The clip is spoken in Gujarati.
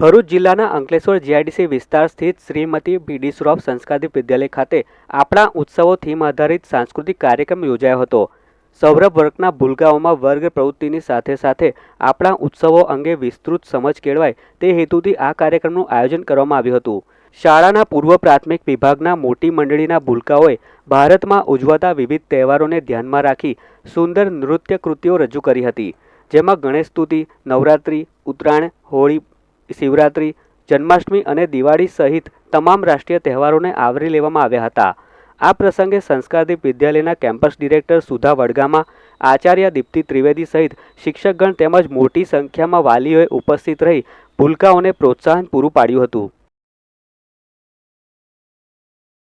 ભરૂચ જિલ્લાના અંકલેશ્વર જીઆઈડીસી વિસ્તાર સ્થિત શ્રીમતી પીડી શ્રોફ સંસ્કારિત વિદ્યાલય ખાતે આપણા ઉત્સવો થીમ આધારિત સાંસ્કૃતિક કાર્યક્રમ યોજાયો હતો। સૌરભ વર્ગના ભૂલકાઓમાં વર્ગ પ્રવૃત્તિની સાથે સાથે આપણા ઉત્સવો અંગે વિસ્તૃત સમજ કેળવાય તે હેતુથી આ કાર્યક્રમનું આયોજન કરવામાં આવ્યું હતું। શાળાના પૂર્વ પ્રાથમિક વિભાગના મોટી મંડળીના ભૂલકાઓએ ભારતમાં ઉજવાતા વિવિધ તહેવારોને ધ્યાનમાં રાખી સુંદર નૃત્ય કૃતિઓ રજૂ કરી હતી, જેમાં ગણેશ સ્તુતિ, નવરાત્રિ, ઉત્તરાયણ, હોળી, શિવરાત્રિ, જન્માષ્ટમી અને દિવાળી સહિત તમામ રાષ્ટ્રીય તહેવારોને આવરી લેવામાં આવ્યા હતા। આ પ્રસંગે સંસ્કારદીપ વિદ્યાલયના કેમ્પસ ડિરેક્ટર સુધા વડગામા, આચાર્ય દીપ્તિ ત્રિવેદી સહિત શિક્ષકગણ તેમજ મોટી સંખ્યામાં વાલીઓએ ઉપસ્થિત રહી ભૂલકાઓને પ્રોત્સાહન પૂરું પાડ્યું હતું।